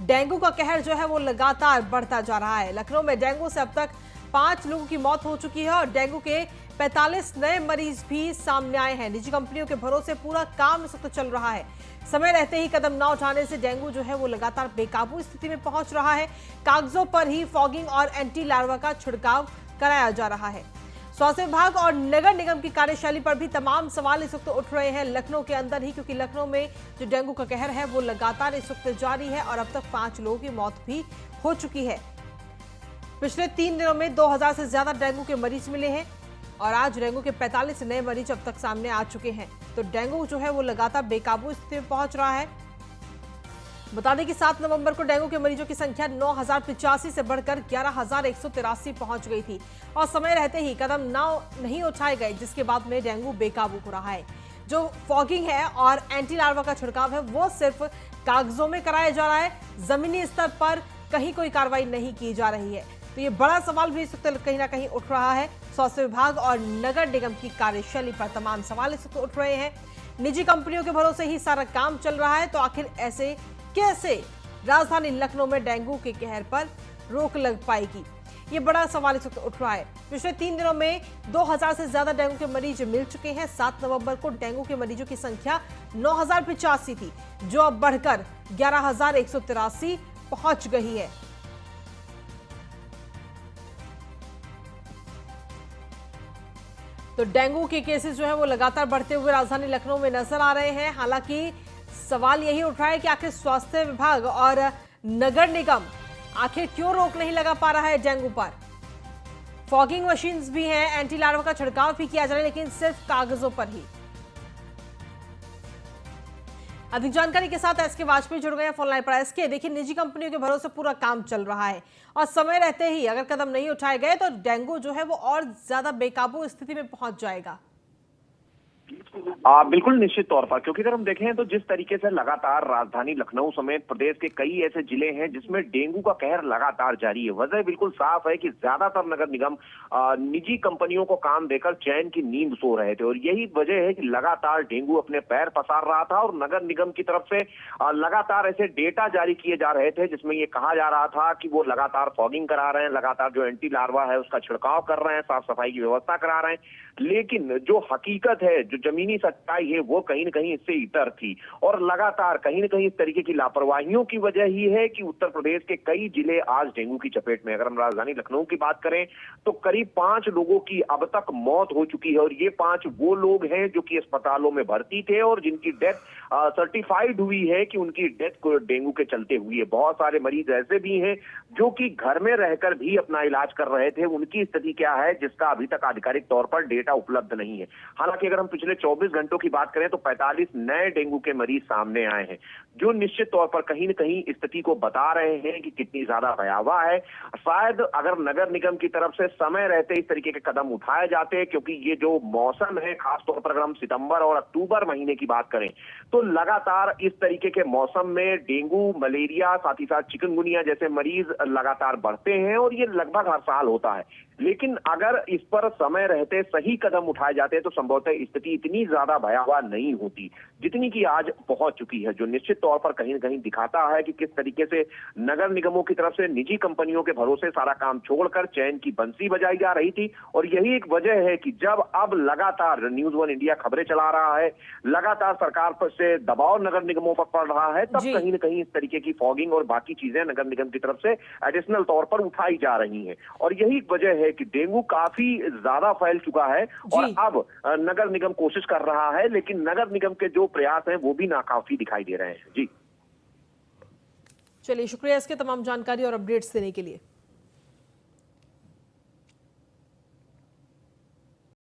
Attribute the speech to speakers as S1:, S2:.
S1: Dengue का कहर जो है वो लगातार बढ़ता जा रहा है। लखनऊ में डेंगू से अब तक 5 लोगों की मौत हो चुकी है और डेंगू के 45 नए मरीज भी सामने आए हैं। निजी कंपनियों के भरोसे पूरा काम इस वक्त चल रहा है। समय रहते ही कदम न उठाने से डेंगू जो है वो लगातार बेकाबू स्थिति में पहुंच रहा है। कागजों पर ही फॉगिंग और एंटी लार्वा का छिड़काव कराया जा रहा है। स्वास्थ्य विभाग और नगर निगम की कार्यशैली पर भी तमाम सवाल इस वक्त उठ रहे हैं लखनऊ के अंदर ही, क्योंकि लखनऊ में जो डेंगू का कहर है वो लगातार इस वक्त जारी है और अब तक 5 लोगों की मौत भी हो चुकी है। पिछले 3 दिनों में 2000 से ज्यादा डेंगू के मरीज मिले हैं और आज डेंगू के 45 नए मरीज अब तक सामने आ चुके हैं। तो डेंगू जो है वो लगातार बेकाबू स्थिति में पहुंच रहा है। बता दें कि 7 नवंबर को डेंगू के मरीजों की संख्या 9085 से बढ़कर 11183 पहुंच गई थी और समय रहते ही कदम नहीं उठाए गए, जिसके बाद में डेंगू बेकाबू हो रहा है। जो फॉगिंग है और एंटी लार्वा का छिड़काव है वो सिर्फ कागजों में कराया जा रहा है, जमीनी स्तर पर कहीं कोई कार्रवाई नहीं की जा रही है। तो ये बड़ा सवाल भी इस वक्त कहीं ना कहीं उठ रहा है। स्वास्थ्य विभाग और नगर निगम की कार्यशैली पर तमाम सवाल इस वक्त उठ रहे हैं। निजी कंपनियों के भरोसे ही सारा काम चल रहा है, तो आखिर ऐसे कैसे राजधानी लखनऊ में डेंगू के कहर पर रोक लग पाएगी, ये बड़ा सवाल इस वक्त उठ रहा है। पिछले 3 दिनों में 2000 से ज्यादा डेंगू के मरीज मिल चुके हैं। 7 नवंबर को डेंगू के मरीजों की संख्या 9085 थी, जो अब बढ़कर 11183 पहुंच गई है। तो डेंगू के केसेस जो है वो लगातार बढ़ते हुए राजधानी लखनऊ में नजर आ रहे हैं। हालांकि सवाल यही उठ रहा है कि आखिर स्वास्थ्य विभाग और नगर निगम आखिर क्यों रोक नहीं लगा पा रहा है डेंगू पर। फॉगिंग मशीन्स भी हैं, एंटी लार्वा का छिड़काव भी किया जा रहा है, लेकिन सिर्फ कागजों पर ही। अधिक जानकारी के साथ एसके वाजपेयी जुड़ गए हैं फोन लाइन पर। एसके, देखिए निजी कंपनियों के भरोसे पूरा काम चल रहा है और समय रहते ही अगर कदम नहीं उठाए गए तो डेंगू जो है वो और ज्यादा बेकाबू स्थिति में पहुंच जाएगा।
S2: बिल्कुल निश्चित तौर पर, क्योंकि अगर हम देखें तो जिस तरीके से लगातार राजधानी लखनऊ समेत प्रदेश के कई ऐसे जिले हैं जिसमें डेंगू का कहर लगातार जारी है। वजह बिल्कुल साफ है कि ज्यादातर नगर निगम निजी कंपनियों को काम देकर चैन की नींद सो रहे थे और यही वजह है कि लगातार डेंगू अपने पैर पसार रहा था और नगर निगम की तरफ से लगातार ऐसे डेटा जारी किए जा रहे थे जिसमें ये कहा जा रहा था कि वो लगातार फॉगिंग करा रहे हैं, लगातार जो एंटी लार्वा है उसका छिड़काव कर रहे हैं, साफ सफाई की व्यवस्था करा रहे हैं। लेकिन जो हकीकत है, जो जमीनी सच्चाई है, वो कहीं न कहीं इससे इतर थी और लगातार कहीं न कहीं इस तरीके की लापरवाहियों की वजह ही है कि उत्तर प्रदेश के कई जिले आज डेंगू की चपेट में। अगर हम राजधानी लखनऊ की बात करें तो करीब 5 लोगों की अब तक मौत हो चुकी है और ये 5 वो लोग हैं जो कि अस्पतालों में भर्ती थे और जिनकी डेथ सर्टिफाइड हुई है कि उनकी डेथ को डेंगू के चलते हुई है। बहुत सारे मरीज ऐसे भी हैं जो कि घर में रहकर भी अपना इलाज कर रहे थे। उनकी स्थिति क्या है जिसका अभी तक आधिकारिक तौर पर डेटा उपलब्ध नहीं है। हालांकि अगर हम पिछले 24 घंटों की बात करें तो 45 नए डेंगू के मरीज सामने आए हैं, जो निश्चित तौर पर कहीं न कहीं स्थिति को बता रहे हैं कि कितनी ज्यादा भयावह है। शायद अगर नगर निगम की तरफ से समय रहते इस तरीके के कदम उठाए जाते, क्योंकि ये जो मौसम है, खासतौर पर अगर हम सितंबर और अक्टूबर महीने की बात करें तो लगातार इस तरीके के मौसम में डेंगू, मलेरिया, साथ ही साथ चिकनगुनिया जैसे मरीज लगातार बढ़ते हैं और ये लगभग हर साल होता है। लेकिन अगर इस पर समय रहते सही कदम उठाए जाते तो संभवतः स्थिति इतनी ज्यादा भयावह नहीं होती जितनी कि आज पहुंच चुकी है, जो निश्चित तौर पर कहीं न कहीं दिखाता है कि किस तरीके से नगर निगमों की तरफ से निजी कंपनियों के भरोसे सारा काम छोड़कर चैन की बंसी बजाई जा रही थी। और यही एक वजह है कि जब अब लगातार न्यूज़ 1 इंडिया खबरें चला रहा है, लगातार सरकार पर से दबाव नगर निगमों पर पड़ रहा है, तब कहीं न कहीं इस तरीके की फॉगिंग और बाकी चीजें नगर निगम की तरफ से एडिशनल तौर पर उठाई जा रही हैं। और यही वजह है कि डेंगू काफी ज्यादा फैल चुका है और अब नगर निगम कोशिश कर रहा है, लेकिन नगर निगम के जो प्रयास हैं वो भी नाकाफी दिखाई दे रहे हैं। जी
S1: चलिए, शुक्रिया इसके तमाम जानकारी और अपडेट्स देने के लिए।